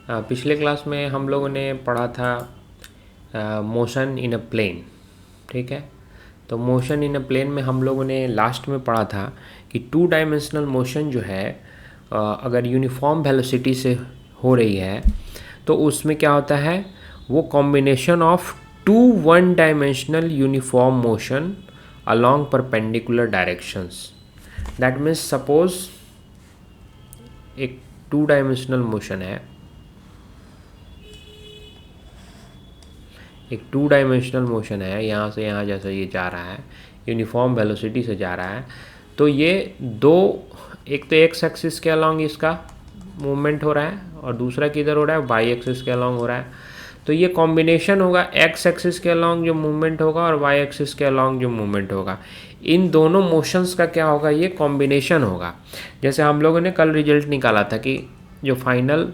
पिछले क्लास में हम लोगों ने पढ़ा था मोशन इन अ प्लेन। ठीक है, तो मोशन इन अ प्लेन में हम लोगों ने लास्ट में पढ़ा था कि टू डायमेंशनल मोशन जो है अगर यूनिफॉर्म वेलोसिटी से हो रही है तो उसमें क्या होता है, वो combination of two one dimensional uniform motion along perpendicular directions। That means suppose एक टू डायमेंशनल मोशन है, यहाँ से यहाँ जैसे ये जा रहा है यूनिफॉर्म वेलोसिटी से जा रहा है, तो ये दो, एक तो एक्स एक्सिस के अलॉन्ग इसका मूवमेंट हो रहा है और दूसरा किधर हो रहा है, वाई एक्सिस के अलॉन्ग हो रहा है। तो ये कॉम्बिनेशन होगा, एक्स एक्सिस के अलॉन्ग जो मूवमेंट होगा और वाई एक्सिस के अलॉन्ग जो मूवमेंट होगा, इन दोनों मोशंस का क्या होगा, ये कॉम्बिनेशन होगा। जैसे हम लोगों ने कल रिजल्ट निकाला था कि जो final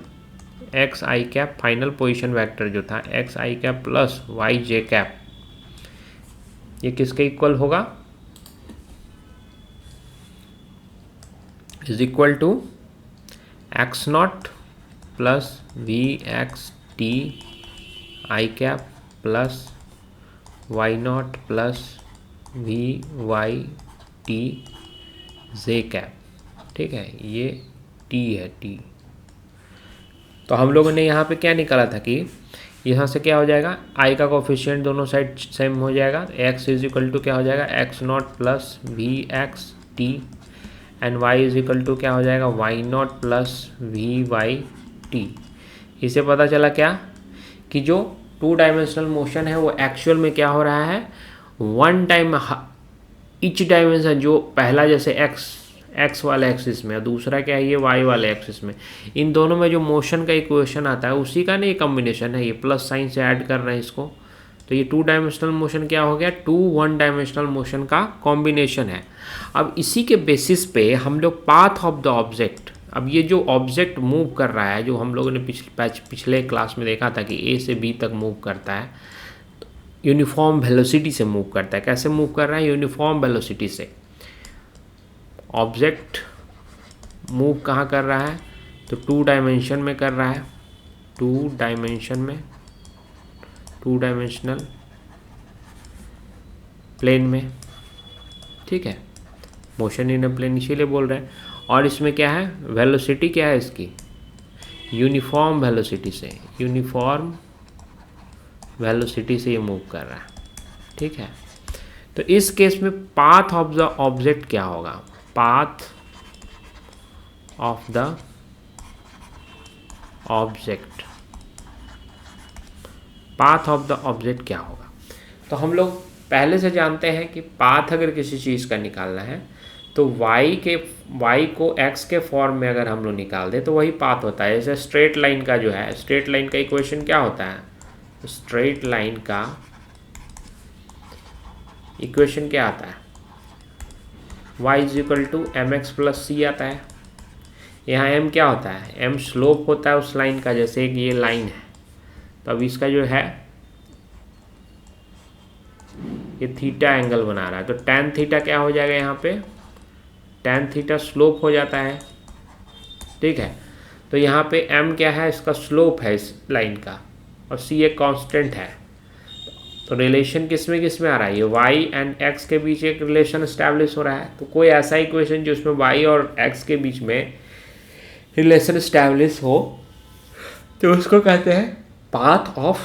x i cap, final position vector जो था x i cap plus y j cap, ये किसके इक्वल होगा, is equal to x not plus v x t i cap plus y not plus v y t j cap. ठीक है, ये T है, T. तो हम लोगों ने यहाँ पे क्या निकाला था कि यहाँ से क्या हो जाएगा, आई का कोफिशिएंट दोनों साइड सेम हो जाएगा, एक्स इज इक्वल टू क्या हो जाएगा, x not plus v x t and y is equal to क्या हो जाएगा, y not plus v y t. इसे पता चला क्या कि जो टू डायमेंशनल मोशन है वो एक्चुअल में क्या हो रहा है, वन टाइम ईच डायमेंशन, जो पहला जैसे एक्स वाले एक्सिस में और दूसरा क्या है ये वाई वाले एक्सिस में, इन दोनों में जो मोशन का इक्वेशन आता है उसी का ना ये कॉम्बिनेशन है, ये प्लस साइन से ऐड कर रहे हैं इसको। तो ये टू डायमेंशनल मोशन क्या हो गया, टू वन डायमेंशनल मोशन का कॉम्बिनेशन है। अब इसी के बेसिस पे हम लोग पाथ ऑफ द ऑब्जेक्ट, अब ये जो ऑब्जेक्ट मूव कर रहा है, जो हम लोगों ने पिछले क्लास में देखा था कि ए से बी तक मूव करता है, यूनिफॉर्म वेलोसिटी से मूव करता है। कैसे मूव कर रहा है, यूनिफॉर्म वेलोसिटी से। ऑब्जेक्ट मूव कहाँ कर रहा है, तो टू डायमेंशन में कर रहा है, टू डायमेंशन में, टू डायमेंशनल प्लेन में। ठीक है, मोशन इन अ प्लेन इसीलिए बोल रहे हैं। और इसमें क्या है, वेलोसिटी क्या है इसकी, यूनिफॉर्म वेलोसिटी से, यूनिफॉर्म वेलोसिटी से ये मूव कर रहा है। ठीक है, तो इस केस में पाथ ऑफ द ऑब्जेक्ट क्या होगा, path of the object, path of the object क्या होगा। तो हम लोग पहले से जानते हैं कि पाथ अगर किसी चीज़ का निकालना है तो y को x के फॉर्म में अगर हम लोग निकाल दें तो वही पाथ होता है। जैसे स्ट्रेट लाइन का जो है, स्ट्रेट लाइन का इक्वेशन क्या होता है, स्ट्रेट लाइन का इक्वेशन क्या आता है, y is equal to m x plus c आता है। यहाँ m क्या होता है, m स्लोप होता है उस लाइन का, जैसे कि ये लाइन है तो अब इसका जो है ये थीटा एंगल बना रहा है, तो tan थीटा क्या हो जाएगा, यहाँ पे tan थीटा स्लोप हो जाता है। ठीक है, तो यहाँ पे m क्या है, इसका स्लोप है इस लाइन का, और c एक कांस्टेंट है। तो रिलेशन किस में आ रहा है, ये y एंड x के बीच एक रिलेशन एस्टैब्लिश हो रहा है। तो कोई ऐसा इक्वेशन जिसमें y और x के बीच में रिलेशन एस्टैब्लिश हो तो उसको कहते हैं पाथ ऑफ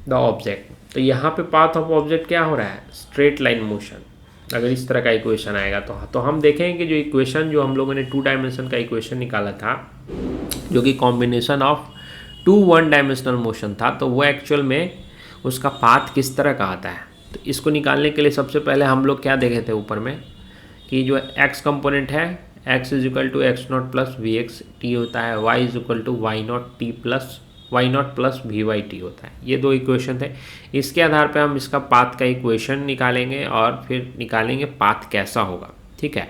द ऑब्जेक्ट। तो यहाँ पे पाथ ऑफ ऑब्जेक्ट क्या हो रहा है, स्ट्रेट लाइन मोशन। अगर इस तरह का इक्वेशन आएगा तो हम देखेंगे कि जो इक्वेशन जो हम लोगों ने टू डायमेंशन का इक्वेशन निकाला था, जो कि combination of two one dimensional motion था, तो वो एक्चुअल में उसका पाथ किस तरह का आता है। तो इसको निकालने के लिए सबसे पहले हम लोग क्या देखे थे ऊपर में कि जो एक्स कंपोनेंट है, x is equal to x not plus v x t होता है, y is equal to y naught t plus y not plus v y t होता है। ये दो इक्वेशन थे, इसके आधार पे हम इसका पाथ का इक्वेशन निकालेंगे और फिर निकालेंगे पाथ कैसा होगा। ठीक है,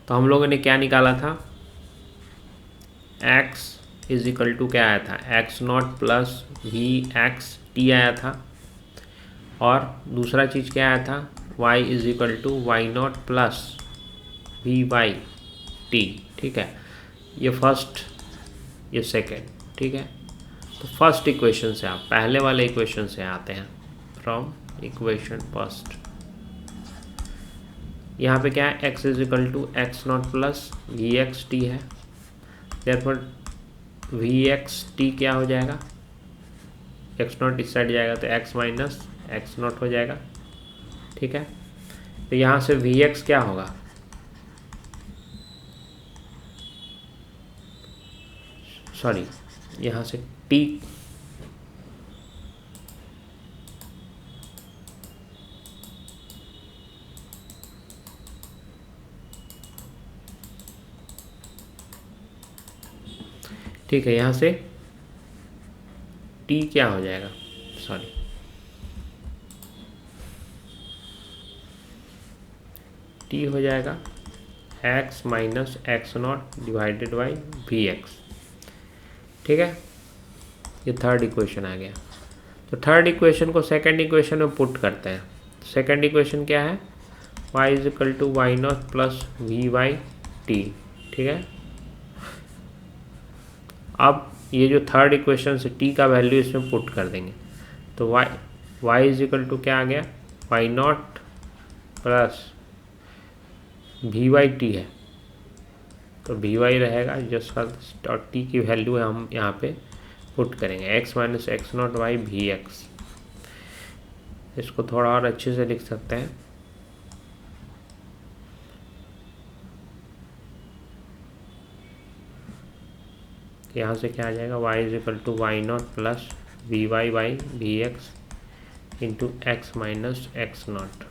तो हम लोगों ने क्या निकाला था, x इज इक्वल टू क्या आया था, x not plus v x t आया था, और दूसरा चीज़ क्या आया था, y is equal to y not plus v y t. ठीक है, ये फर्स्ट, ये सेकेंड। ठीक है, तो फर्स्ट इक्वेशन से आप पहले वाले इक्वेशन से आते हैं, फ्रॉम इक्वेशन फर्स्ट। यहाँ पे क्या है, x is equal to x not plus v x t है, देयरफॉर वी एक्स टी क्या हो जाएगा, एक्स नॉट इस साइड जाएगा तो x माइनस एक्स नॉट हो जाएगा, ठीक है। तो यहाँ से वी एक्स क्या होगा, सॉरी यहाँ से t, ठीक है, यहाँ से t क्या हो जाएगा, सॉरी t हो जाएगा x minus x naught divided by v x, ठीक है। ये थर्ड इक्वेशन आ गया। तो थर्ड इक्वेशन को सेकंड इक्वेशन में पुट करते हैं। सेकंड इक्वेशन क्या है, y is equal to y not plus v by t, ठीक है। अब ये जो थर्ड इक्वेशन से t का वैल्यू इसमें पुट कर देंगे, तो y इज इक्वल टू क्या आ गया, y not plus v by t है, तो वी वाई रहेगा जिसका और टी की वैल्यू है हम यहाँ पे पुट करेंगे, x minus x naught by v x. इसको थोड़ा और अच्छे से लिख सकते हैं, यहाँ से क्या आ जाएगा, y is equal to y not plus v y by v x into x minus x naught.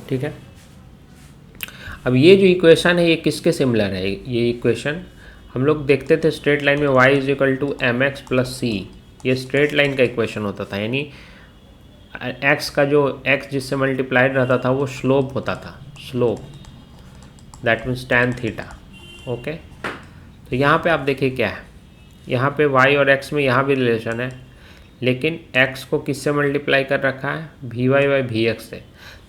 ठीक है। अब ये जो इक्वेशन है ये किसके सिमिलर है, ये इक्वेशन हम लोग देखते थे स्ट्रेट लाइन में y is equal to m x plus c, ये स्ट्रेट लाइन का इक्वेशन होता था, यानी x का जो x जिससे मल्टीप्लाइड रहता था वो स्लोप होता था, slope that means tan theta, okay. तो यहाँ पे आप देखिए क्या है, यहाँ पे y और x में यहाँ भी रिलेशन है, लेकिन x को किससे मल्टीप्लाई कर रखा है, v y by v x से,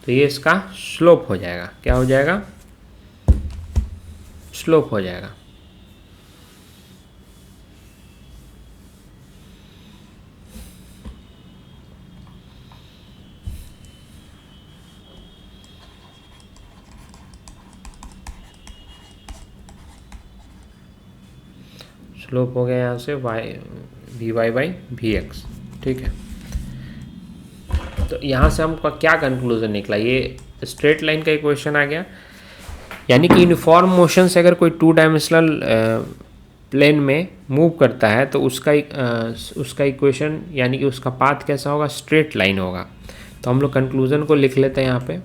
तो ये इसका स्लोप हो जाएगा, क्या हो जाएगा, स्लोप हो जाएगा। स्लोप हो गया यहाँ से v y by v x, ठीक है। तो यहाँ से हमका क्या कंक्लूजन निकला, ये स्ट्रेट लाइन का इक्वेशन आ गया, यानी कि यूनिफॉर्म मोशन से अगर कोई टू डायमेंशनल प्लेन में मूव करता है तो उसका इक्वेशन यानी कि उसका पाथ कैसा होगा, स्ट्रेट लाइन होगा। तो हम लोग कंक्लूजन को लिख लेते हैं यहाँ पे,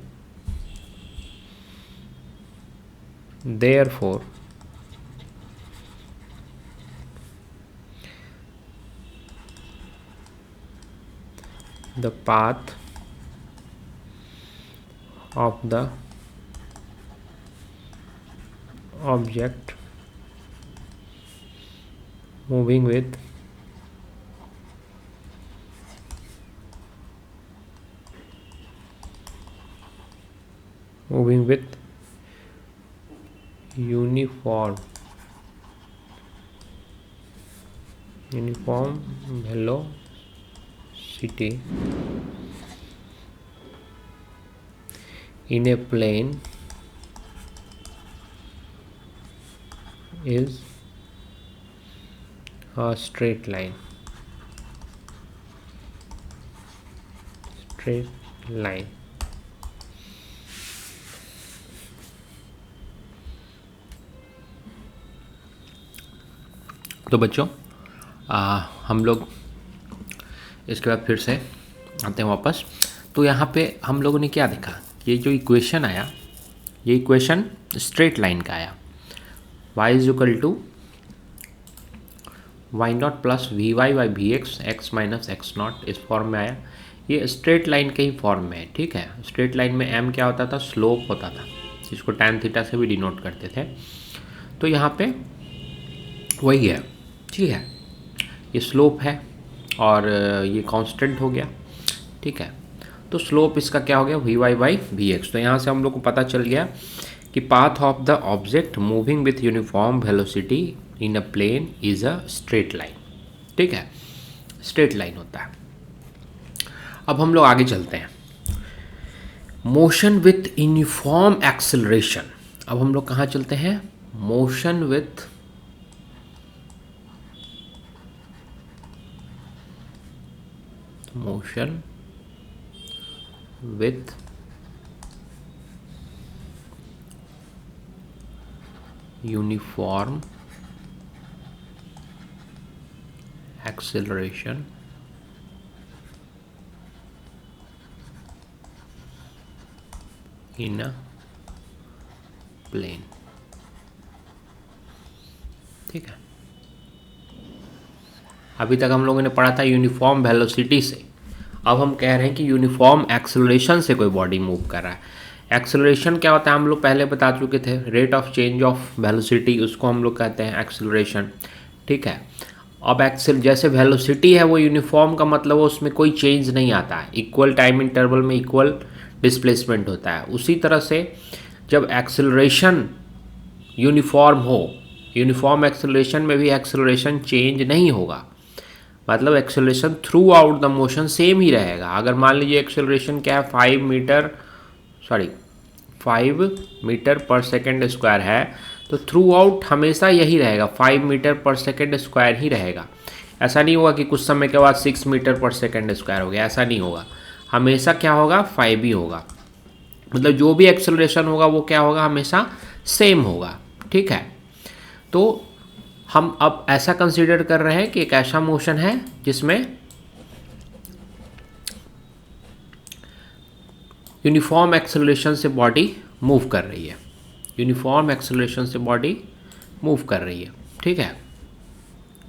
therefore the path of the object moving with uniform velocity in a plane is a straight line, तो बच्चों हम लोग इसके बाद फिर से आते हैं वापस। तो यहाँ पे हम लोगों ने क्या देखा, ये जो इक्वेशन आया, ये इक्वेशन स्ट्रेट लाइन का आया, y is equal to y not plus v y by v x, x minus x naught, इस फॉर्म में आया। ये स्ट्रेट लाइन के ही फॉर्म में है, ठीक है। स्ट्रेट लाइन में m क्या होता था, स्लोप होता था, जिसको tan थीटा से भी डिनोट करते थे। तो यहाँ पे वही है, ठीक है, ये स्लोप है और ये कांस्टेंट हो गया, ठीक है। तो स्लोप इसका क्या हो गया, v y by v x. तो यहाँ से हम लोग को पता चल गया कि path of the object moving with uniform velocity in a plane is a straight line. ठीक है, स्ट्रेट लाइन होता है। अब हम लोग आगे चलते हैं, मोशन विथ यूनिफॉर्म एक्सेलरेशन। अब हम लोग कहाँ चलते हैं, motion with uniform acceleration in a plane. ठीक है, अभी तक हम लोगों ने पढ़ा था यूनिफॉर्म वेलोसिटी से, अब हम कह रहे हैं कि यूनिफॉर्म एक्सेलरेशन से कोई बॉडी मूव कर रहा है। एक्सेलरेशन क्या होता है हम लोग पहले बता चुके थे, rate of change of velocity, उसको हम लोग कहते हैं एक्सेलरेशन। ठीक है, अब जैसे वेलोसिटी है वो यूनिफॉर्म का मतलब है उसमें कोई चेंज नहीं आता है, इक्वल टाइम इंटरवल में इक्वल डिस्प्लेसमेंट होता है। उसी तरह से जब एक्सेलरेशन यूनिफॉर्म हो, यूनिफॉर्म एक्सेलरेशन में भी एक्सेलरेशन चेंज नहीं होगा, मतलब acceleration throughout the motion same ही रहेगा। अगर मान लीजिए एक्सेलरेशन क्या है 5 मीटर पर सेकेंड स्क्वायर है, तो थ्रू आउट हमेशा यही रहेगा, 5 मीटर पर सेकेंड स्क्वायर ही रहेगा। ऐसा नहीं होगा कि कुछ समय के बाद 6 मीटर पर सेकेंड स्क्वायर हो गया, ऐसा नहीं होगा, हमेशा क्या होगा 5 ही होगा। मतलब जो भी एक्सेलरेशन होगा वो क्या होगा, हमेशा सेम होगा। ठीक है, तो हम अब ऐसा कंसीडर कर रहे हैं कि एक ऐसा मोशन है जिसमें यूनिफॉर्म एक्सेलरेशन से बॉडी मूव कर रही है, यूनिफॉर्म एक्सेलरेशन से बॉडी मूव कर रही है। ठीक है,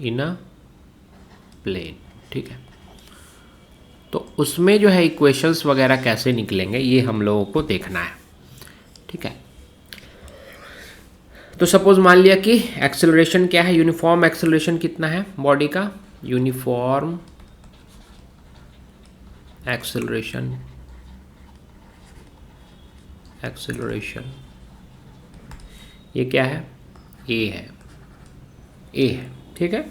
इन अ प्लेन। ठीक है, तो उसमें जो है इक्वेशंस वगैरह कैसे निकलेंगे ये हम लोगों को देखना है। ठीक है, तो सपोज मान लिया कि एक्सेलरेशन क्या है, यूनिफॉर्म एक्सेलरेशन कितना है बॉडी का, यूनिफॉर्म एक्सेलरेशन ये क्या है, ए है, ए है। ठीक है,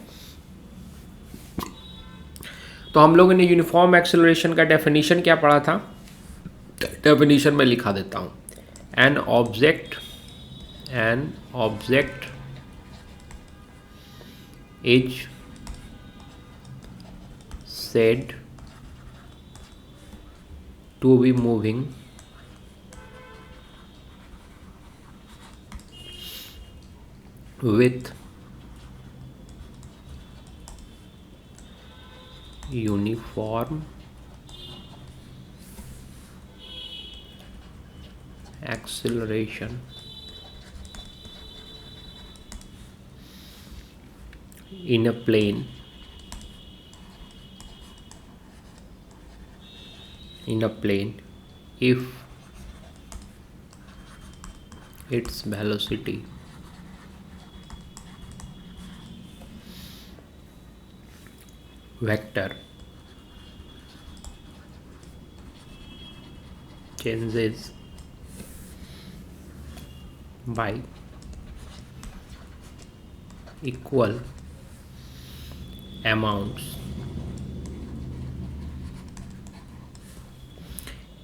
तो हम लोगों ने यूनिफॉर्म एक्सेलरेशन का डेफिनेशन क्या पढ़ा था, डेफिनेशन में लिखा देता हूँ, an object is said to be moving with uniform acceleration in a plane if its velocity vector changes by equal amounts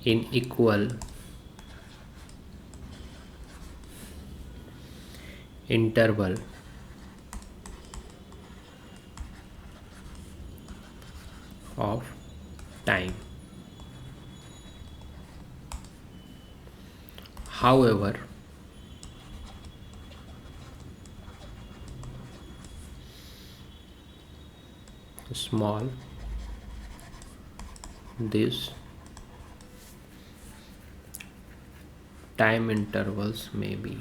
in equal interval of time. However, small these time intervals may be.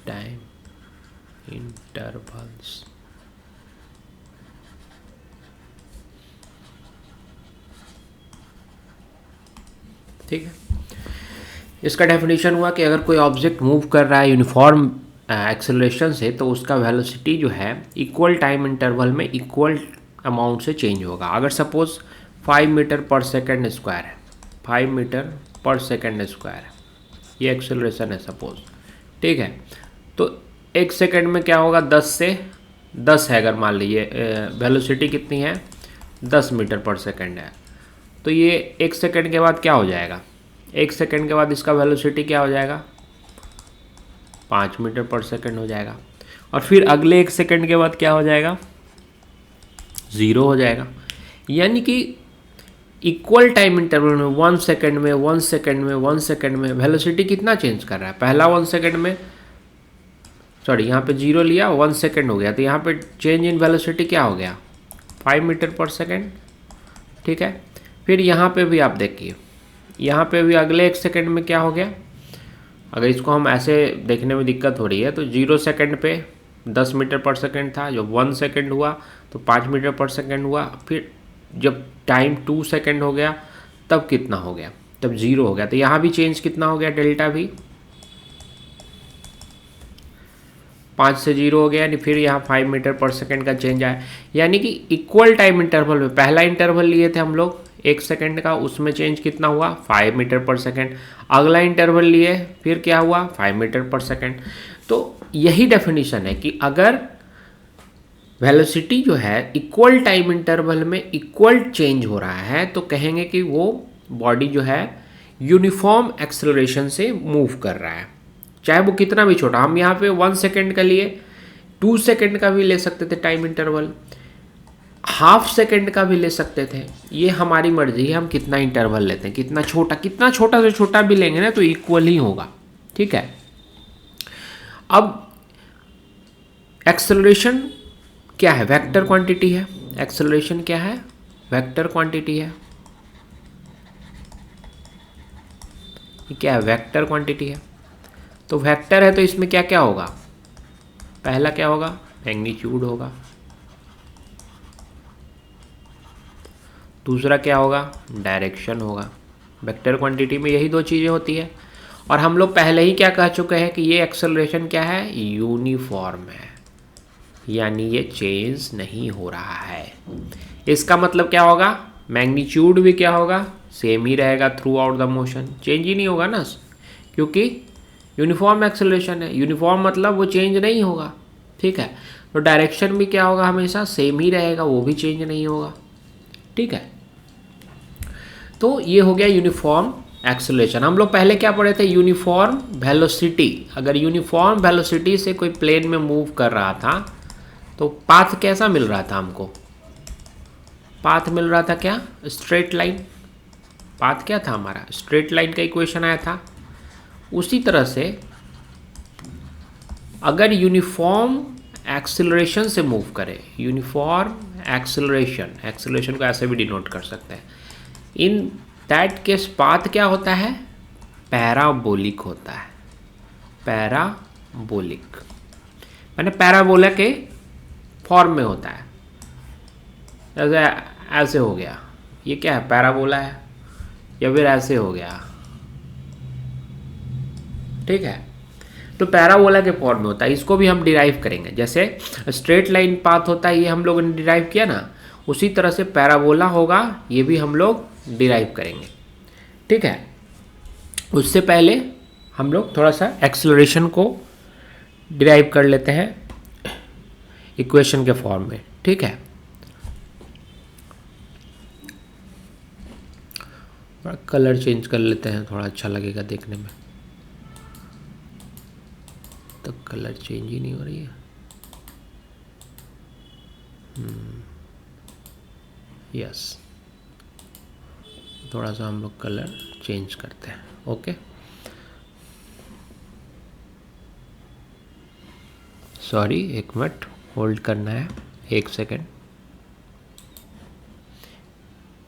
Time intervals ठीक है, इसका definition हुआ कि अगर कोई object move कर रहा है यूनिफॉर्म एक्सेलरेशन से तो उसका वेलोसिटी जो है इक्वल टाइम इंटरवल में इक्वल अमाउंट से चेंज होगा। अगर सपोज 5 मीटर पर सेकेंड स्क्वायर है, 5 मीटर पर सेकेंड स्क्वायर है, ये एक्सेलरेशन है सपोज, ठीक है। तो 1 सेकेंड में क्या होगा, 10 से 10 है, अगर मान लीजिए वेलोसिटी कितनी है 10 मीटर पर सेकेंड है, तो ये 1 सेकेंड के बाद क्या हो जाएगा, 1 सेकेंड के बाद इसका वेलोसिटी क्या हो जाएगा 5 मीटर पर सेकेंड हो जाएगा, और फिर अगले 1 सेकेंड के बाद क्या हो जाएगा 0 हो जाएगा। यानी कि इक्वल टाइम इंटरवल में 1 सेकेंड में 1 सेकेंड में 1 सेकेंड में वेलोसिटी कितना चेंज कर रहा है, पहला 1 सेकेंड में, सॉरी यहाँ पे 0 लिया 1 सेकेंड हो गया, तो यहाँ पे चेंज इन वेलोसिटी क्या हो गया 5 मीटर पर सेकेंड, ठीक है। फिर यहाँ पे भी आप देखिए, यहाँ पे भी अगले 1 सेकेंड में क्या हो गया, अगर इसको हम ऐसे देखने में दिक्कत हो रही है तो 0 सेकेंड पे 10 मीटर पर सेकेंड था, जब 1 सेकेंड हुआ तो 5 मीटर पर सेकेंड हुआ, फिर जब टाइम 2 सेकेंड हो गया तब कितना हो गया, तब 0 हो गया, तो यहाँ भी चेंज कितना हो गया डेल्टा भी 5 से 0 हो गया, यानी फिर यहाँ 5 मीटर पर सेकेंड का चेंज आया। यानी कि इक्वल टाइम इंटरवल में पहला इंटरवल लिए थे हम लोग 1 सेकेंड का, उसमें चेंज कितना हुआ 5 मीटर पर सेकेंड, अगला इंटरवल लिए फिर क्या हुआ 5 मीटर पर सेकेंड। तो यही डेफिनेशन है कि अगर वेलोसिटी जो है इक्वल टाइम इंटरवल में इक्वल चेंज हो रहा है तो कहेंगे कि वो बॉडी जो है यूनिफॉर्म एक्सेलरेशन से मूव कर रहा है, चाहे वो कितना भी छोटा, हम यहाँ पे 1 सेकेंड का लिए 2 सेकेंड का भी ले सकते थे टाइम इंटरवल, हाफ सेकेंड का भी ले सकते थे, ये हमारी मर्जी है हम कितना इंटरवल लेते हैं, कितना छोटा से छोटा भी लेंगे ना तो इक्वल ही होगा, ठीक है। अब एक्सेलरेशन क्या है, वेक्टर क्वांटिटी है, एक्सेलरेशन क्या है वेक्टर क्वांटिटी है, ये क्या है वेक्टर क्वांटिटी है। तो वेक्टर है तो इसमें क्या क्या होगा, पहला क्या होगा मैग्नीट्यूड होगा, दूसरा क्या होगा डायरेक्शन होगा, वेक्टर क्वांटिटी में यही दो चीज़ें होती है। और हम लोग पहले ही क्या कह चुके हैं कि ये एक्सेलरेशन क्या है यूनिफॉर्म है, यानी ये चेंज नहीं हो रहा है। इसका मतलब क्या होगा मैग्नीट्यूड भी क्या होगा सेम ही रहेगा throughout the motion, change ही नहीं होगा ना, क्योंकि यूनिफॉर्म एक्सेलरेशन है, यूनिफॉर्म मतलब वो चेंज नहीं होगा, ठीक है। तो डायरेक्शन भी क्या होगा हमेशा सेम ही रहेगा, वो भी चेंज नहीं होगा, ठीक है। तो ये हो गया यूनिफॉर्म एक्सेलरेशन। हम लोग पहले क्या पढ़े थे यूनिफॉर्म वेलोसिटी, अगर यूनिफॉर्म वेलोसिटी से कोई प्लेन में मूव कर रहा था तो पाथ कैसा मिल रहा था हमको, पाथ मिल रहा था क्या स्ट्रेट लाइन, पाथ क्या था हमारा स्ट्रेट लाइन का इक्वेशन आया था। उसी तरह से अगर यूनिफॉर्म एक्सेलरेशन से मूव करे, यूनिफॉर्म एक्सेलरेशन, एक्सेलरेशन को ऐसे भी डिनोट कर सकते हैं, इन दैट केस पाथ क्या होता है पैराबोलिक होता है, पैराबोलिक मैंने पैराबोला के फॉर्म में होता है, जैसे ऐसे हो गया, ये क्या है पैराबोला है, या फिर ऐसे हो गया, ठीक है। तो पैराबोला के फॉर्म में होता है, इसको भी हम डिराइव करेंगे, जैसे स्ट्रेट लाइन पाथ होता है ये हम लोगों ने डिराइव किया ना, उसी तरह से पैराबोला होगा ये भी हम लोग डिराइव करेंगे, ठीक है। उससे पहले हम लोग थोड़ा सा एक्सेलरेशन को डिराइव कर लेते हैं इक्वेशन के फॉर्म में, ठीक है। कलर चेंज कर लेते हैं, थोड़ा अच्छा लगेगा देखने में, तो कलर चेंज ही नहीं हो रही है, यस थोड़ा सा हम लोग कलर चेंज करते हैं, ओके। सॉरी 1 मिनट होल्ड करना है, 1 सेकेंड,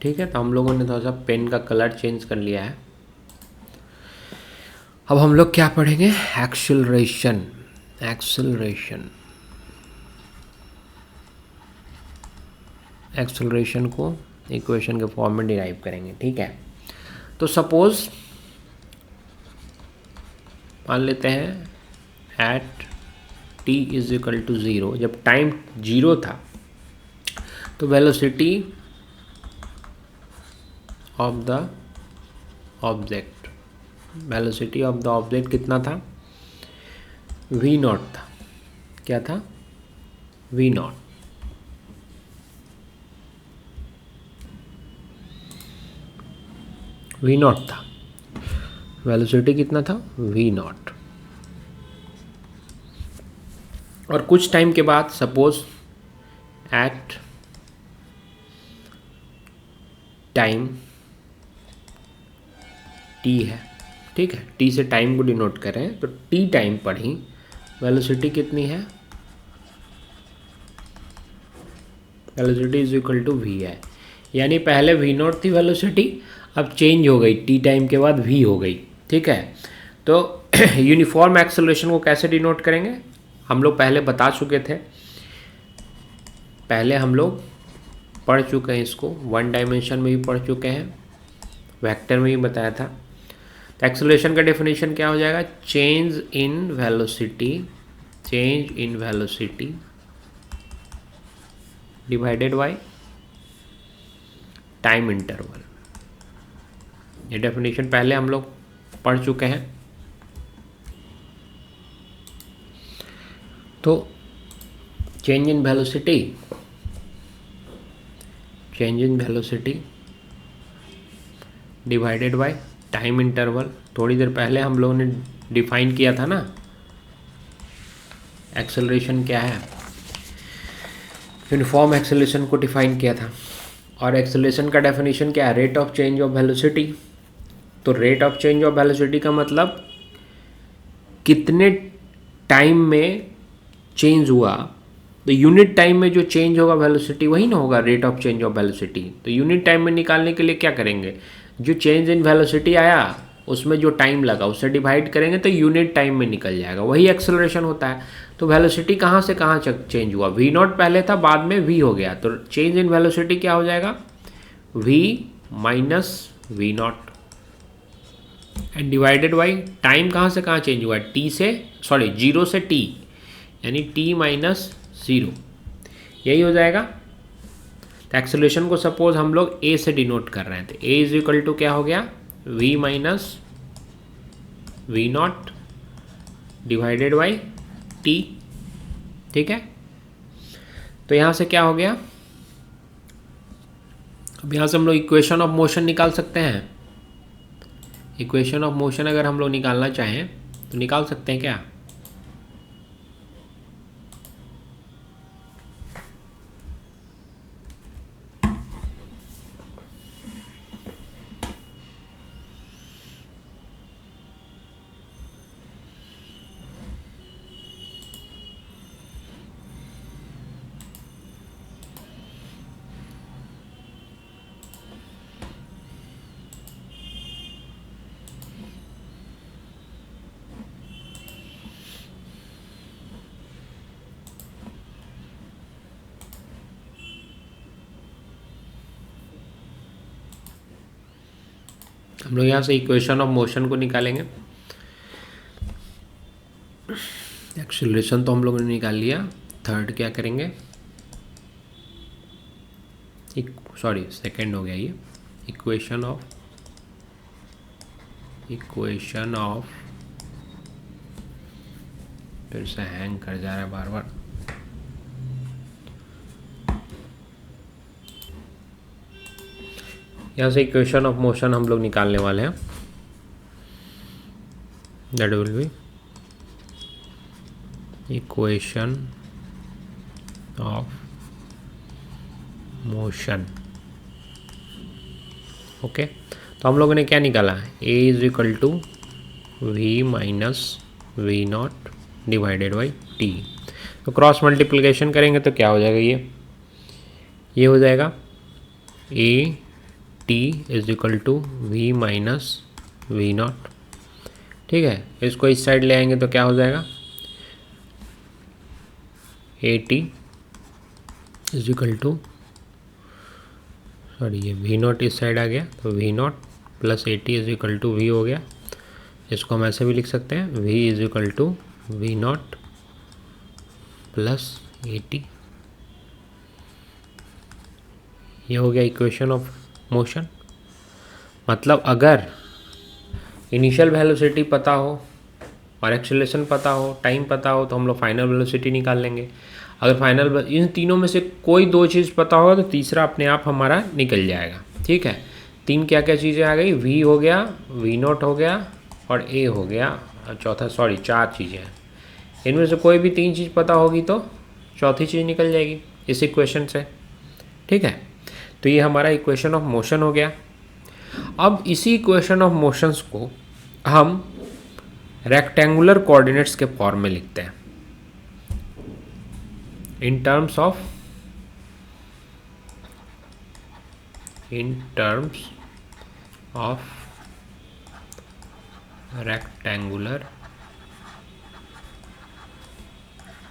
ठीक है। तो हम लोगों ने थोड़ा सा पेन का कलर चेंज कर लिया है। अब हम लोग क्या पढ़ेंगे एक्सेलरेशन, एक्सेलरेशन, एक्सेलरेशन को इक्वेशन के फॉर्म में डिराइव करेंगे, ठीक है। तो सपोज मान लेते हैं at t is equal to 0, जब टाइम 0 था तो velocity of the object, velocity of the object कितना था, v नॉट था। क्या था, v नॉट। v नॉट था, वेलोसिटी कितना था, v नॉट। और कुछ टाइम के बाद सपोज एट टाइम t है, ठीक है, t से टाइम को डिनोट कर रहे हैं, तो t टाइम पर ही वेलोसिटी कितनी है, velocity is equal to v है। यानी पहले v नॉट थी वेलोसिटी, अब चेंज हो गई, t टाइम के बाद v हो गई, ठीक है। तो यूनिफॉर्म एक्सेलरेशन को कैसे डिनोट करेंगे, हम लोग पहले बता चुके थे, पहले हम लोग पढ़ चुके हैं इसको, वन डायमेंशन में भी पढ़ चुके हैं, वेक्टर में भी बताया था। तो एक्सेलरेशन का डेफिनेशन क्या हो जाएगा, change in velocity, change in velocity divided by time interval. ये डेफिनेशन पहले हम लोग पढ़ चुके हैं। तो change in velocity, change in velocity divided by time interval, थोड़ी देर पहले हम लोगों ने डिफाइन किया था ना, एक्सेलरेशन क्या है, यूनिफॉर्म एक्सेलरेशन को डिफाइन किया था। और एक्सेलरेशन का डेफिनेशन क्या है, rate of change of velocity. तो rate of change of velocity का मतलब कितने टाइम में चेंज हुआ, तो यूनिट टाइम में जो चेंज होगा वेलोसिटी वही ना होगा rate of change of velocity. तो यूनिट टाइम में निकालने के लिए क्या करेंगे, जो चेंज इन वेलोसिटी आया उसमें जो टाइम लगा उससे डिवाइड करेंगे तो यूनिट टाइम में निकल जाएगा, वही एक्सेलरेशन होता है। तो वेलोसिटी कहाँ से कहाँ चेंज हुआ, v नॉट पहले था, बाद में v हो गया, तो चेंज इन वेलोसिटी क्या हो जाएगा, v minus v naught and divided by time कहाँ से कहाँ चेंज हुआ, t से, सॉरी 0 से t, यानी t माइनस 0, यही हो जाएगा। तो एक्सेलरेशन को सपोज हम लोग a से डिनोट कर रहे हैं, तो a इज इक्वल टू क्या हो गया, v minus v naught divided by t, ठीक है। तो यहाँ से क्या हो गया, अब यहाँ से हम लोग इक्वेशन ऑफ मोशन निकाल सकते हैं। इक्वेशन ऑफ मोशन अगर हम लोग निकालना चाहें तो निकाल सकते हैं क्या, हम लोग यहाँ से इक्वेशन ऑफ मोशन को निकालेंगे। एक्सेलरेशन तो हम लोगों ने निकाल लिया, थर्ड क्या करेंगे, सॉरी सेकंड हो गया ये, इक्वेशन ऑफ, फिर से हैंग कर जा रहा है बार बार, यहाँ से इक्वेशन ऑफ मोशन हम लोग निकालने वाले हैं। That will be equation of motion, okay. तो हम लोगों ने क्या निकाला, a is equal to v minus v naught divided by t. तो क्रॉस मल्टीप्लिकेशन करेंगे तो क्या हो जाएगा, ये हो जाएगा a t is equal to v minus v naught, ठीक है। इसको इस साइड ले आएंगे तो क्या हो जाएगा, a t is equal to, sorry ये वी नॉट इस साइड आ गया, तो v naught plus a t is equal to v हो गया। इसको हम ऐसे भी लिख सकते हैं, v is equal to v naught plus a t, ये हो गया इक्वेशन ऑफ मोशन। मतलब अगर इनिशियल वेलोसिटी पता हो और एक्सेलरेशन पता हो, टाइम पता हो, तो हम लोग फाइनल वेलोसिटी निकाल लेंगे। अगर फाइनल इन तीनों में से कोई दो चीज़ पता होगा तो तीसरा अपने आप हमारा निकल जाएगा। ठीक है, तीन क्या क्या चीज़ें आ गई, वी हो गया, वी नॉट हो गया और ए हो गया, चौथा सॉरी चार चीज़ें हैं। इनमें से कोई भी तीन चीज़ पता होगी तो चौथी चीज़ निकल जाएगी इस इक्वेशन से। ठीक है, तो ये हमारा इक्वेशन ऑफ मोशन हो गया। अब इसी इक्वेशन ऑफ मोशंस को हम रेक्टेंगुलर कोऑर्डिनेट्स के फॉर्म में लिखते हैं in terms of rectangular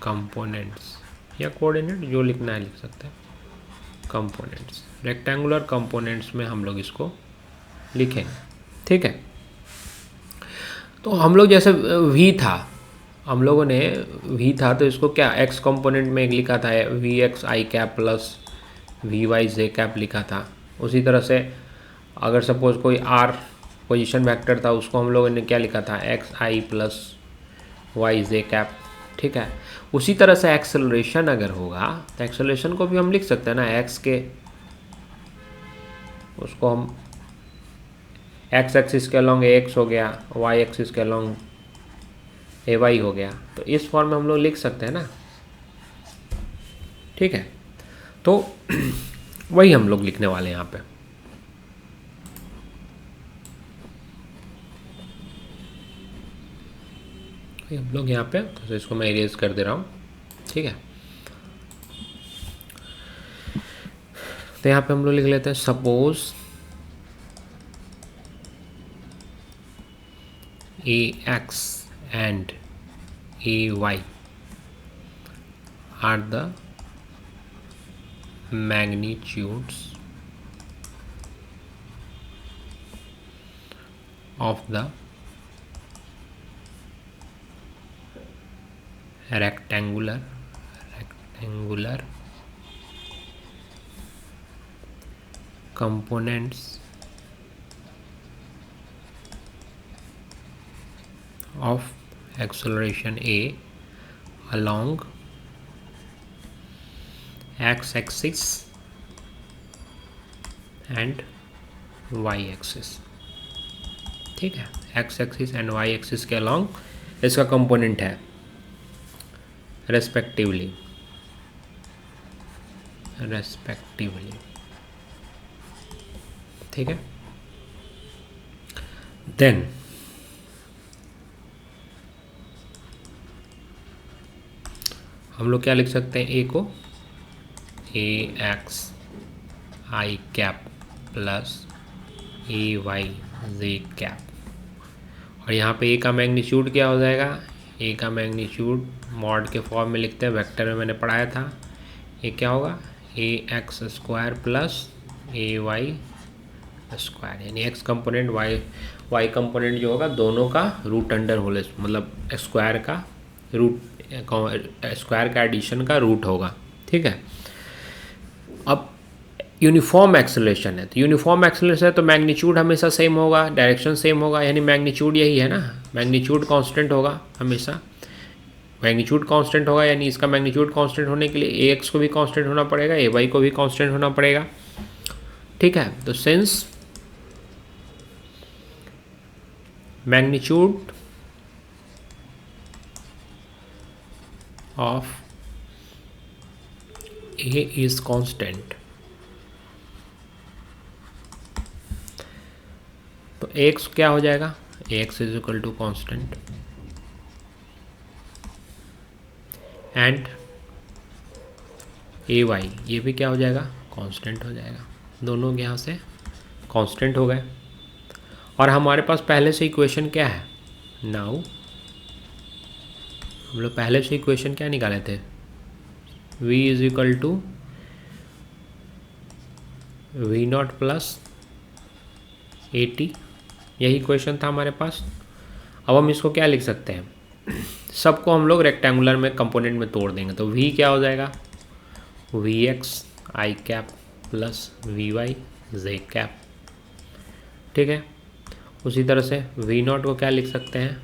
components, या कोऑर्डिनेट जो लिखना है लिख सकते हैं, कंपोनेंट्स, रेक्टेंगुलर कंपोनेंट्स में हम लोग इसको लिखेंगे। ठीक है, तो हम लोग जैसे वी था, हम लोगों ने वी था तो इसको क्या एक्स कंपोनेंट में एक लिखा था, v x i cap plus v y j cap लिखा था। उसी तरह से अगर सपोज कोई आर पोजीशन वेक्टर था, उसको हम लोगों ने क्या लिखा था, एक्स आई प्लस वाई जे कैप। ठीक है, उसी तरह से एक्सेलरेशन अगर होगा तो एक्सेलरेशन को भी हम लिख सकते हैं ना, एक्स के उसको हम एक्स एक्सिस के अलॉन्ग ए एक्स हो गया, वाई एक्सिस के अलॉन्ग ए वाई हो गया, तो इस फॉर्म में हम लोग लिख सकते हैं ना। ठीक है, तो वही हम लोग लिखने वाले हैं यहाँ पे। हम लोग यहाँ पे तो इसको मैं इरेज कर दे रहा हूँ। ठीक है, तो यहाँ पे हम लोग लिख लेते हैं suppose a x and a y are the magnitudes of the rectangular components of acceleration A along x axis and y axis। ठीक है, x axis and y axis के अलॉन्ग इसका कंपोनेंट है रेस्पेक्टिवली। ठीक है, देन हम लोग क्या लिख सकते हैं, ए को ए x i cap plus a y j cap, और यहाँ पे ए का मैग्नीट्यूड क्या हो जाएगा, ए का मैग्नीट्यूड मॉड के फॉर्म में लिखते हैं, वेक्टर में मैंने पढ़ाया था। ये क्या होगा, ए x square plus a Y square, यानी एक्स कंपोनेंट वाई कंपोनेंट जो होगा दोनों का रूट अंडर होल, मतलब स्क्वायर का रूट, स्क्वायर का एडिशन का रूट होगा। ठीक है, अब यूनिफॉर्म एक्सेलरेशन है, तो यूनिफॉर्म एक्सेलरेशन है तो मैग्नीट्यूड हमेशा सेम होगा, डायरेक्शन सेम होगा, यानी मैग्नीट्यूड यही है ना, मैग्नीट्यूड कांस्टेंट होगा हमेशा, मैग्नीट्यूड कांस्टेंट होगा, यानी इसका मैग्नीट्यूड कांस्टेंट होने के लिए ए एक्स को भी कांस्टेंट होना पड़ेगा, ए वाई को भी कांस्टेंट होना पड़ेगा। ठीक है, तो since magnitude of a is constant, तो एक्स क्या हो जाएगा, x is equal to constant and a y, ये भी क्या हो जाएगा, कांस्टेंट हो जाएगा, दोनों यहाँ से कांस्टेंट हो गए। और हमारे पास पहले से इक्वेशन क्या है, नाउ हम लोग पहले से इक्वेशन क्या निकाले थे, v is equal to v naught plus a t, यही इक्वेशन था हमारे पास। अब हम इसको क्या लिख सकते हैं, सबको हम लोग रेक्टेंगुलर में कंपोनेंट में तोड़ देंगे, तो v क्या हो जाएगा, v x i cap plus v y j cap ठीक है। उसी तरह से वी नॉट को क्या लिख सकते हैं,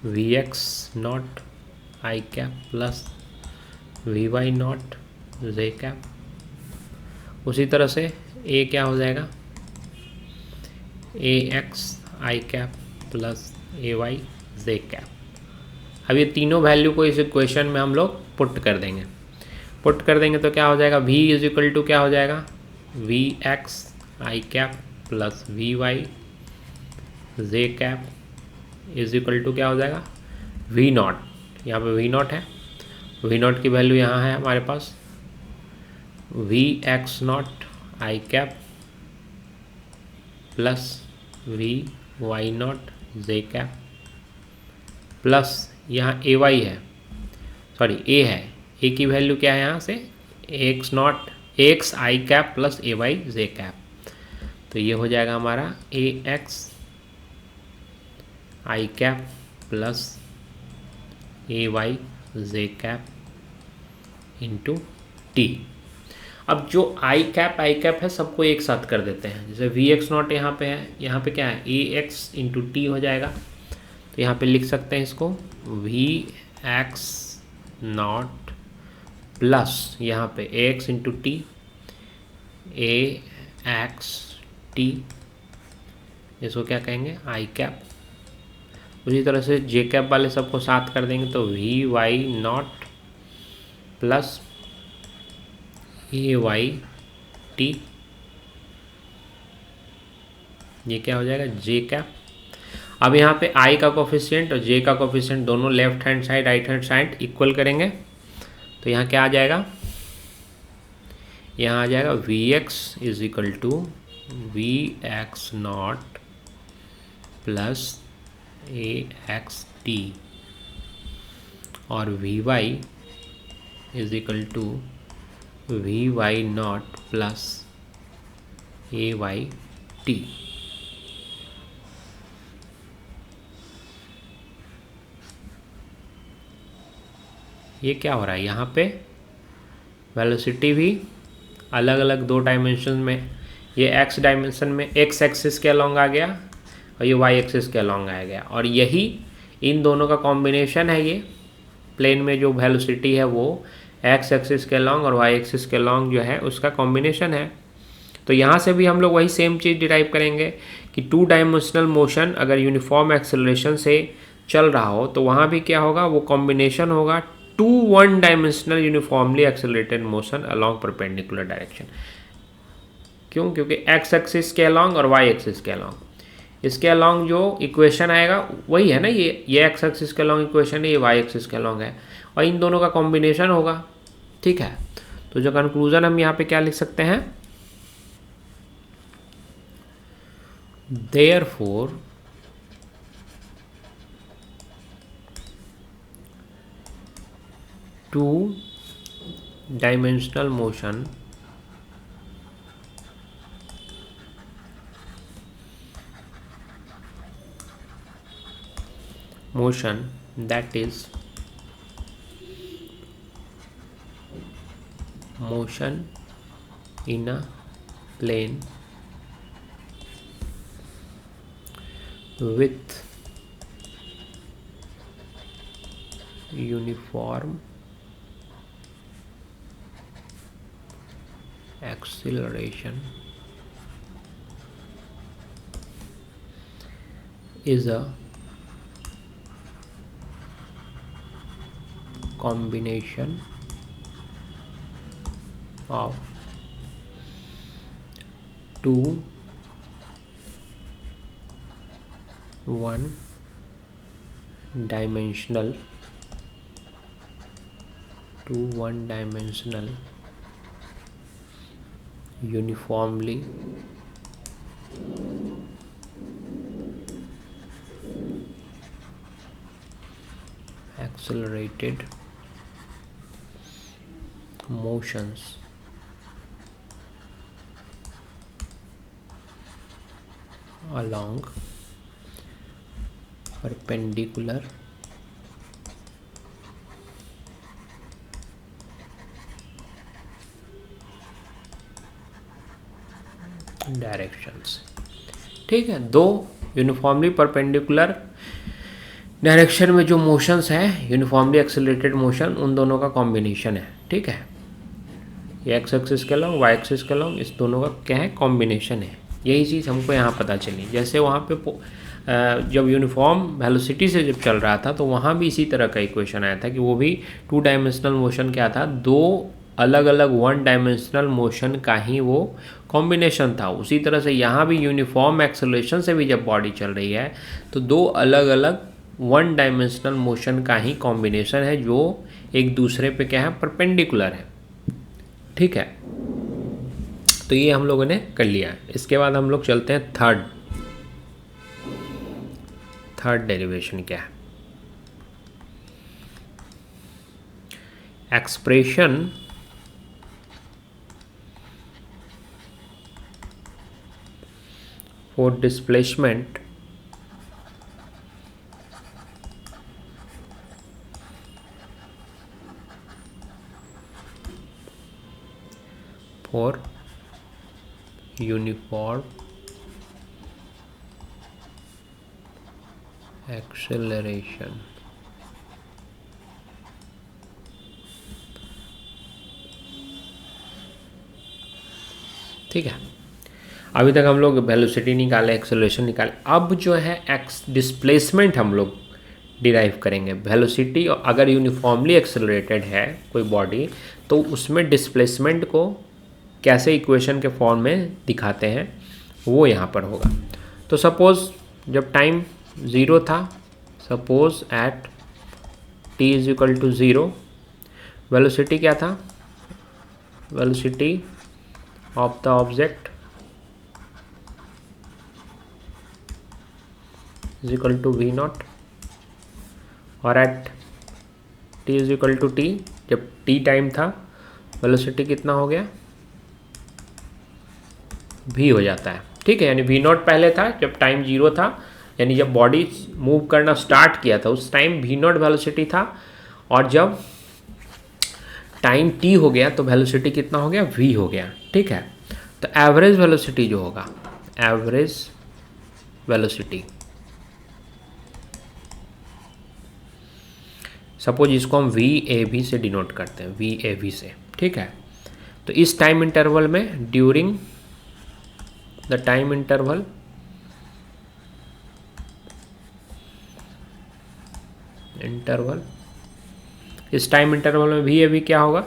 v x not i cap plus v y not j cap. उसी तरह से ए क्या हो जाएगा, a x i cap plus a y j cap. अब ये तीनों वैल्यू को इस इक्वेशन में हम लोग पुट कर देंगे। पुट कर देंगे तो क्या हो जाएगा, v इज इक्वल टू क्या हो जाएगा, v x i cap plus v y j cap is equal to क्या हो जाएगा, वी नॉट। यहाँ पे वी नॉट है, वी नॉट की वैल्यू यहाँ है हमारे पास v x not i cap plus v y not j cap plus यहाँ ए वाई है, सॉरी ए है, ए की वैल्यू क्या है यहाँ से, x naught x i cap plus a y j cap. तो ये हो जाएगा हमारा a x i cap plus a y j cap into t. अब जो आई कैप है सबको एक साथ कर देते हैं। जैसे वी एक्स नॉट यहाँ पे है, यहाँ पे क्या है, ए एक्स इंटू टी हो जाएगा। तो यहाँ पे लिख सकते हैं इसको वी एक्स नॉट प्लस यहाँ पे ए एक्स इंटू टी, ए एक्स टी, इसको क्या कहेंगे, आई कैप। उसी तरह से जे कैप वाले सबको साथ कर देंगे तो v y not plus a y t, ये क्या हो जाएगा, जे कैप। अब यहाँ पे आई का कोफिशिएंट और जे का कोफिशिएंट दोनों left hand side right hand side equal करेंगे। तो यहाँ क्या आ जाएगा, यहाँ आ जाएगा v x is equal to v x not plus a x t और v y is equal to v y not plus a y t. ये क्या हो रहा है, यहाँ पे वेलोसिटी भी अलग अलग दो डायमेंशन में, ये एक्स डायमेंशन में एक्स एक्सिस के अलॉन्ग आ गया और ये वाई एक्सिस के अलॉन्ग आ गया, और यही इन दोनों का कॉम्बिनेशन है। ये प्लेन में जो वेलोसिटी है वो एक्स एक्सिस के अलॉन्ग और वाई एक्सिस के अलॉन्ग जो है उसका कॉम्बिनेशन है। तो यहाँ से भी हम लोग वही सेम चीज़ डिराइव करेंगे कि टू डायमेंशनल मोशन अगर यूनिफॉर्म एक्सेलरेशन से चल रहा हो तो वहाँ भी क्या होगा, वो कॉम्बिनेशन होगा two one dimensional uniformly accelerated motion along perpendicular direction. क्यों, क्योंकि एक्स एक्सिस के अलॉन्ग और वाई एक्सिस के अलॉन्ग, इसके अलॉन्ग जो इक्वेशन आएगा वही है ना, ये एक्स एक्सिस के अलॉन्ग इक्वेशन है, ये वाई एक्सिस के अलॉन्ग है, और इन दोनों का कॉम्बिनेशन होगा। ठीक है, तो जो कंक्लूजन हम यहाँ पे क्या लिख सकते हैं, therefore two dimensional motion that is motion in a plane with uniform acceleration is a combination of two one dimensional uniformly accelerated motions along perpendicular directions. ठीक है, दो यूनिफॉर्मली परपेंडिकुलर डायरेक्शन में जो मोशंस है, यूनिफॉर्मली एक्सेलरेटेड मोशन, उन दोनों का combination है। ठीक है, ये एक्स एक्सिस के लॉन्ग, वाई एक्सिस के लॉन्ग, इस दोनों का क्या है, कॉम्बिनेशन है। यही चीज़ हमको यहाँ पता चली। जैसे वहाँ पे जब यूनिफॉर्म वेलोसिटी से जब चल रहा था तो वहाँ भी इसी तरह का इक्वेशन आया था कि वो भी 2 डायमेंशनल मोशन क्या था, दो अलग अलग 1 डायमेंशनल मोशन का ही वो कॉम्बिनेशन था। उसी तरह से यहाँ भी यूनिफॉर्म एक्सेलरेशन से भी जब बॉडी चल रही है तो दो अलग अलग 1 डायमेंशनल मोशन का ही कॉम्बिनेशन है जो एक दूसरे पे क्या है, परपेंडिकुलर है। ठीक है, तो ये हम लोगों ने कर लिया। इसके बाद हम लोग चलते हैं थर्ड डेरिवेशन क्या है। Expression for displacement for uniform acceleration. ठीक है, अभी तक हम लोग वेलोसिटी निकाले, एक्सेलरेशन निकाले। अब जो है एक्स डिस्प्लेसमेंट हम लोग डिराइव करेंगे। वेलोसिटी अगर यूनिफॉर्मली एक्सेलरेटेड है कोई बॉडी तो उसमें डिस्प्लेसमेंट को कैसे इक्वेशन के फॉर्म में दिखाते हैं वो यहाँ पर होगा। तो सपोज़ जब टाइम 0 था, suppose at t is equal to 0, velocity क्या था, velocity of the object is equal to v nought, और at t is equal to t, जब t टाइम था वेलोसिटी कितना हो गया, v हो जाता है। ठीक है, यानी v नॉट पहले था जब टाइम 0 था, यानी जब बॉडी मूव करना स्टार्ट किया था उस टाइम v नॉट वेलोसिटी था, और जब टाइम t हो गया तो वेलोसिटी कितना हो गया, v हो गया। ठीक है, तो एवरेज वेलोसिटी जो होगा, एवरेज वेलोसिटी, सपोज इसको हम VAV से डिनोट करते हैं, VAV से। ठीक है, तो इस टाइम इंटरवल में, ड्यूरिंग द टाइम इंटरवल इस टाइम इंटरवल में VAV क्या होगा,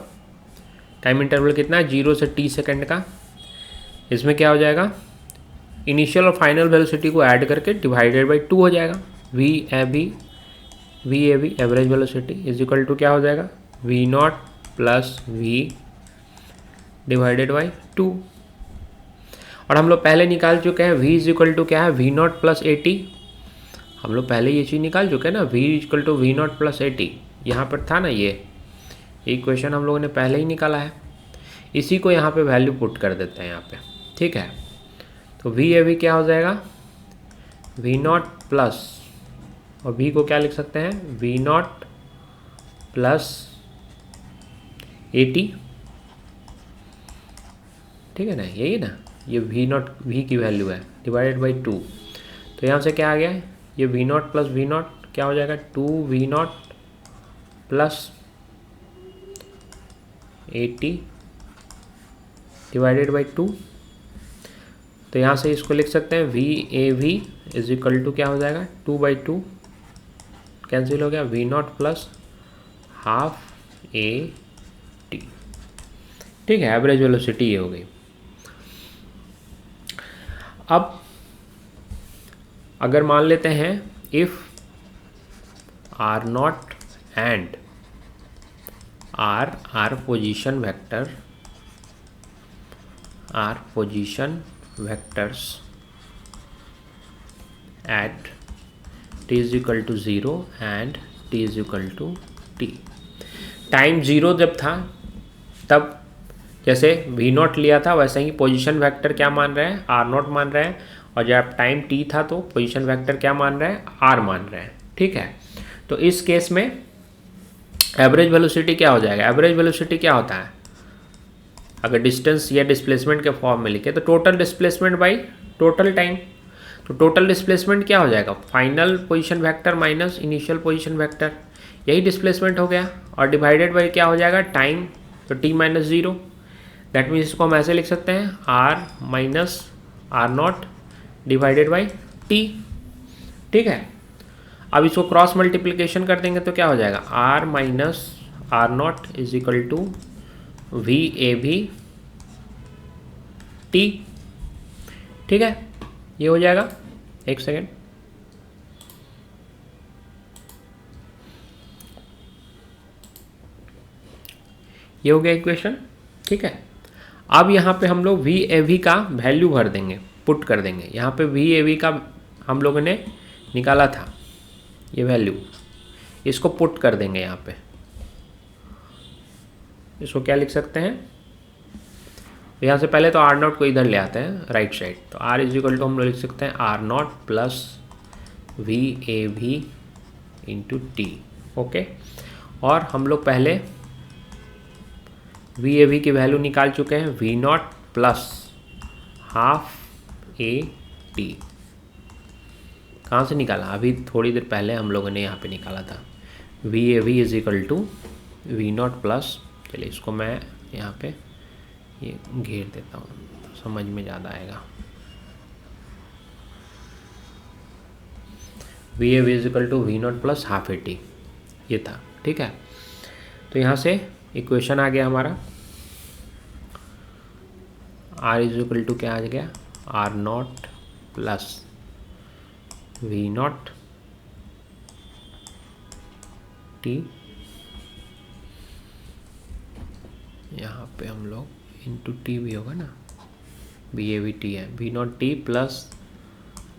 टाइम इंटरवल कितना है, 0 से t सेकंड का। इसमें क्या हो जाएगा, इनिशियल और फाइनल वेलोसिटी को ऐड करके डिवाइडेड बाई 2 हो जाएगा। VAV average velocity is equal to क्या हो जाएगा, v naught plus v divided by 2। और हम लोग पहले निकाल चुके हैं v इज इक्वल टू क्या है, v नॉट प्लस 80। हम लोग पहले ये चीज़ निकाल चुके हैं ना, v equal to v naught plus 80, यहाँ पर था ना, ये इक्वेशन हम लोगों ने पहले ही निकाला है। इसी को यहाँ पे वैल्यू पुट कर देते हैं यहाँ पे। ठीक है, तो VAV क्या हो जाएगा, v नॉट प्लस, और v को क्या लिख सकते हैं, v नॉट प्लस 80। ठीक है ना, यही ना, ये v नॉट, v की वैल्यू है, डिवाइडेड बाई 2। तो यहाँ से क्या आ गया है, ये v naught plus v not क्या हो जाएगा, 2v not plus 80 divided by 2। तो यहाँ से इसको लिख सकते हैं VAV इज इक्वल टू क्या हो जाएगा, 2/2 कैंसिल हो गया, v naught plus half AT। ठीक है, एवरेज वेलोसिटी ये हो गई। अब अगर मान लेते हैं if r naught and r position vector, r position vectors at t is equal to 0 and t is equal to t। Time 0 जब था तब जैसे v नॉट लिया था वैसे ही पोजीशन वेक्टर क्या मान रहे हैं, r नॉट मान रहे हैं, और जब टाइम t था तो पोजीशन वेक्टर क्या मान रहे हैं, r मान रहे हैं। ठीक है, तो इस केस में एवरेज वेलोसिटी क्या हो जाएगा, एवरेज वेलोसिटी क्या होता है, अगर डिस्टेंस या डिस्प्लेसमेंट के फॉर्म में लिखे तो total displacement by total time. तो टोटल डिस्प्लेसमेंट क्या हो जाएगा, final position vector minus initial position vector, यही डिस्प्लेसमेंट हो गया, और डिवाइडेड बाई क्या हो जाएगा, टाइम, तो t माइनस 0। दैट मीन्स इसको हम ऐसे लिख सकते हैं r minus r naught divided by t। ठीक है, अब इसको क्रॉस मल्टीप्लिकेशन कर देंगे तो क्या हो जाएगा, r minus r naught is equal to v a v t. ठीक है, ये हो जाएगा, एक सेकेंड, ये हो गया इक्वेशन। ठीक है, अब यहाँ पे हम लोग वी ए वी का वैल्यू भर देंगे, पुट कर देंगे। यहाँ पे वी ए वी का हम लोगों ने निकाला था ये वैल्यू, इसको पुट कर देंगे यहाँ पे। इसको क्या लिख सकते हैं, यहाँ से पहले तो आर नॉट को इधर ले आते हैं राइट साइड, तो आर इज इक्वल टू हम लोग लिख सकते हैं r naught plus v a v into t. Okay, और हम लोग पहले वी ए वी की वैल्यू निकाल चुके हैं, v naught plus half a t. कहाँ से निकाला, अभी थोड़ी देर पहले हम लोगों ने यहाँ पे निकाला था, v a v is equal to v naught plus, चलिए इसको मैं यहाँ पे ये घेर देता हूँ तो समझ में ज़्यादा आएगा, v a v is equal to v naught plus half a t, ये था। ठीक है, तो यहाँ से इक्वेशन आ गया हमारा, आर इज इक्वल टू क्या आ गया, r naught plus v naught t, यहाँ पे हम लोग इंटू टी भी होगा ना, बी ए वी टी है, v naught t plus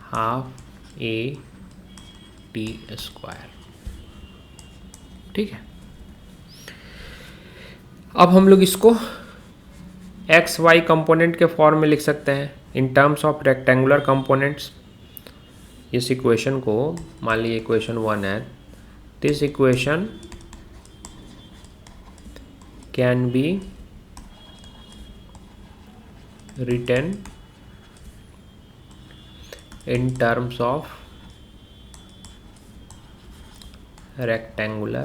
half a t square. ठीक है, अब हम लोग इसको एक्स वाई कंपोनेंट के फॉर्म में लिख सकते हैं in terms of rectangular components. इस इक्वेशन को मान लीजिए इक्वेशन 1 है, this equation can be written in terms of rectangular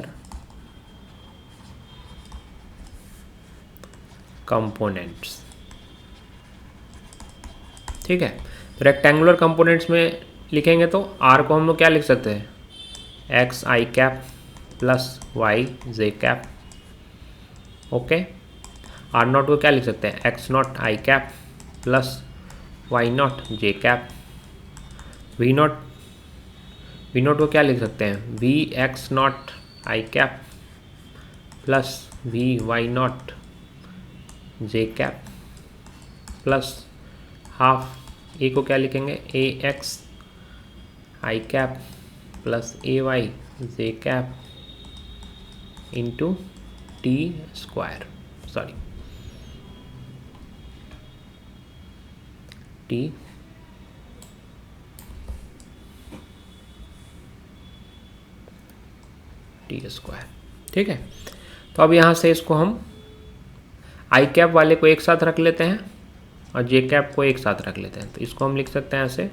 components। ठीक है, रेक्टेंगुलर कंपोनेंट्स में लिखेंगे तो r को हम लोग क्या लिख सकते हैं, x i cap plus y j cap. Okay, r nought को क्या लिख सकते हैं, x not i cap plus y not j cap. V nought को क्या लिख सकते हैं, v x not i cap plus v y not j cap plus half a को क्या लिखेंगे, a x i cap plus a y j cap into t square, sorry t square. ठीक है, तो अब यहाँ से इसको हम आई कैप वाले को एक साथ रख लेते हैं और जे कैप को एक साथ रख लेते हैं, तो इसको हम लिख सकते हैं ऐसे,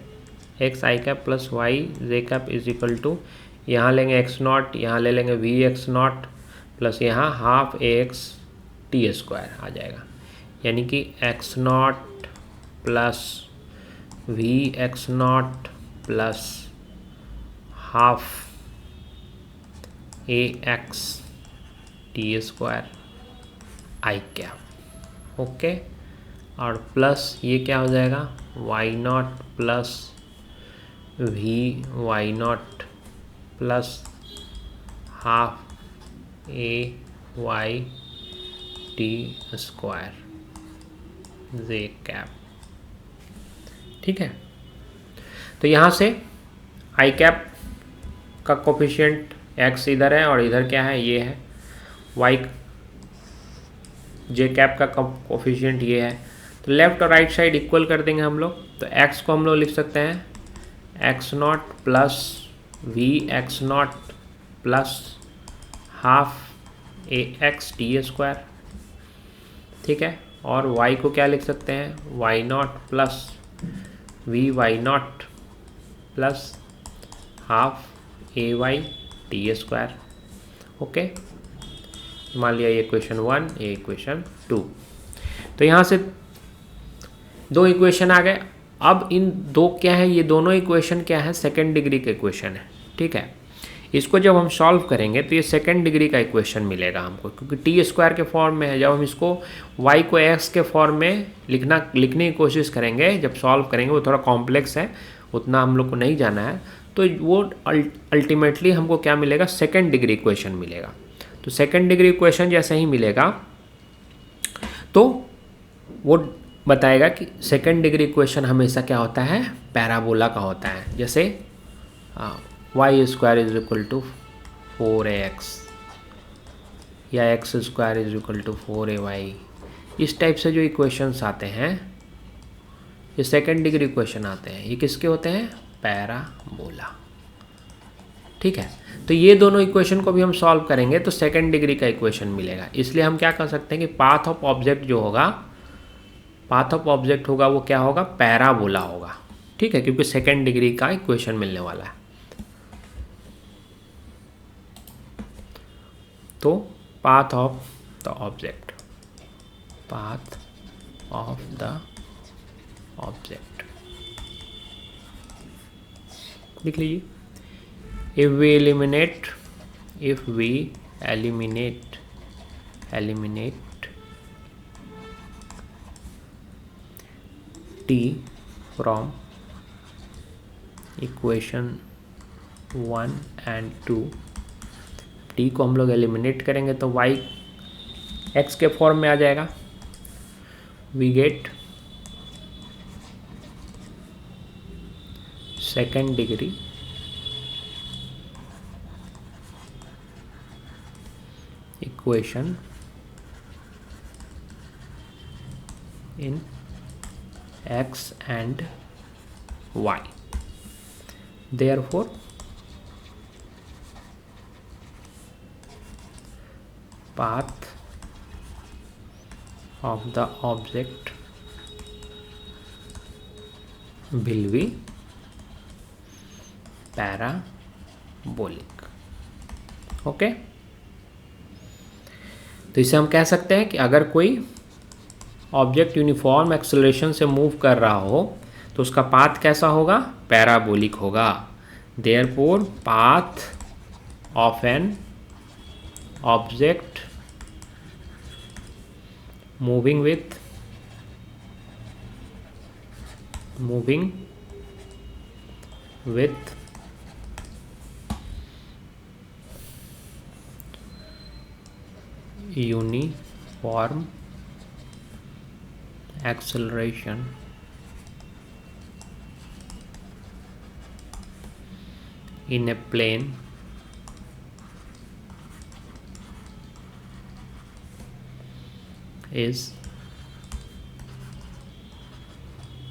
x i cap plus y j cap is equal to, यहाँ लेंगे एक्स नॉट, यहाँ ले लेंगे वी एक्स नॉट प्लस यहाँ half a x t square आ जाएगा, यानी कि x not plus v x not plus half a x t square i cap. Okay, और प्लस ये क्या हो जाएगा, y not plus v y not plus half a y t square j cap. ठीक है, तो यहाँ से आई कैप का कोफिशिएंट एक्स इधर है और इधर क्या है, ये है, वाई जे कैप का कोफिशिएंट ये है, तो लेफ्ट और राइट साइड इक्वल कर देंगे हम लोग। तो एक्स को हम लोग लिख सकते हैं x not plus v x not plus half a x t square. ठीक है, और y को क्या लिख सकते हैं, y not plus v y not plus half a y t square. Okay, मान लिया ये इक्वेशन 1, ये इक्वेशन 2। तो यहाँ से दो इक्वेशन आ गए। अब इन दो क्या है, ये दोनों इक्वेशन क्या है, सेकेंड डिग्री के इक्वेशन है। ठीक है, इसको जब हम सॉल्व करेंगे तो ये सेकेंड डिग्री का इक्वेशन मिलेगा हमको, क्योंकि टी स्क्वायर के फॉर्म में है। जब हम इसको y को x के फॉर्म में लिखने की कोशिश करेंगे, जब सॉल्व करेंगे, वो थोड़ा कॉम्प्लेक्स है, उतना हम लोग को नहीं जाना है, तो वो अल्टीमेटली हमको क्या मिलेगा, सेकेंड डिग्री इक्वेशन मिलेगा। तो सेकेंड डिग्री इक्वेशन जैसे ही मिलेगा तो वो बताएगा कि सेकेंड डिग्री इक्वेशन हमेशा क्या होता है, पैराबोला का होता है। जैसे y square is equal to 4ax या x square is equal to 4ay, इस टाइप से जो इक्वेशंस आते हैं ये सेकेंड डिग्री इक्वेशन आते हैं। ये किसके होते हैं, पैराबोला। ठीक है, तो ये दोनों इक्वेशन को भी हम सॉल्व करेंगे तो सेकेंड डिग्री का इक्वेशन मिलेगा। इसलिए हम क्या कर सकते हैं कि पाथ ऑफ ऑब्जेक्ट जो होगा, पाथ ऑफ ऑब्जेक्ट होगा वो क्या होगा, पैराबोला होगा। ठीक है, क्योंकि सेकेंड डिग्री का इक्वेशन मिलने वाला है। तो path of the object, path of the object लिख लीजिए। if we eliminate t from equation 1 and 2, t को हम लोग एलिमिनेट करेंगे तो y x के फॉर्म में आ जाएगा। we get second degree equation in x and y. Therefore path of the object will be parabolic. Okay, तो इसे हम कह सकते हैं कि अगर कोई ऑब्जेक्ट यूनिफॉर्म एक्सेलरेशन से मूव कर रहा हो तो उसका पाथ कैसा होगा, पैराबोलिक होगा। Therefore path of an object moving with uniform acceleration in a plane is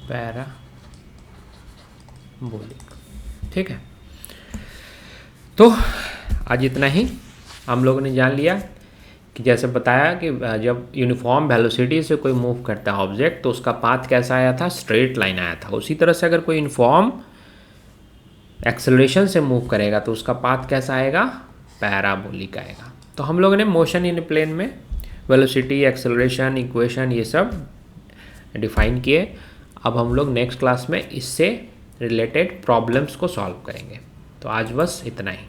parabolic। ठीक है, तो आज इतना ही हम लोगों ने जान लिया कि जैसे बताया कि जब यूनिफॉर्म वेलोसिटी से कोई मूव करता है ऑब्जेक्ट तो उसका पाथ कैसा आया था, स्ट्रेट लाइन आया था। उसी तरह से अगर कोई यूनिफॉर्म एक्सेलरेशन से मूव करेगा तो उसका पाथ कैसा आएगा, पैराबोलिक आएगा। तो हम लोगों ने मोशन इन प्लेन में वेलोसिटी, एक्सेलरेशन, इक्वेशन ये सब डिफाइन किए। अब हम लोग नेक्स्ट क्लास में इससे रिलेटेड प्रॉब्लम्स को सॉल्व करेंगे। तो आज बस इतना ही।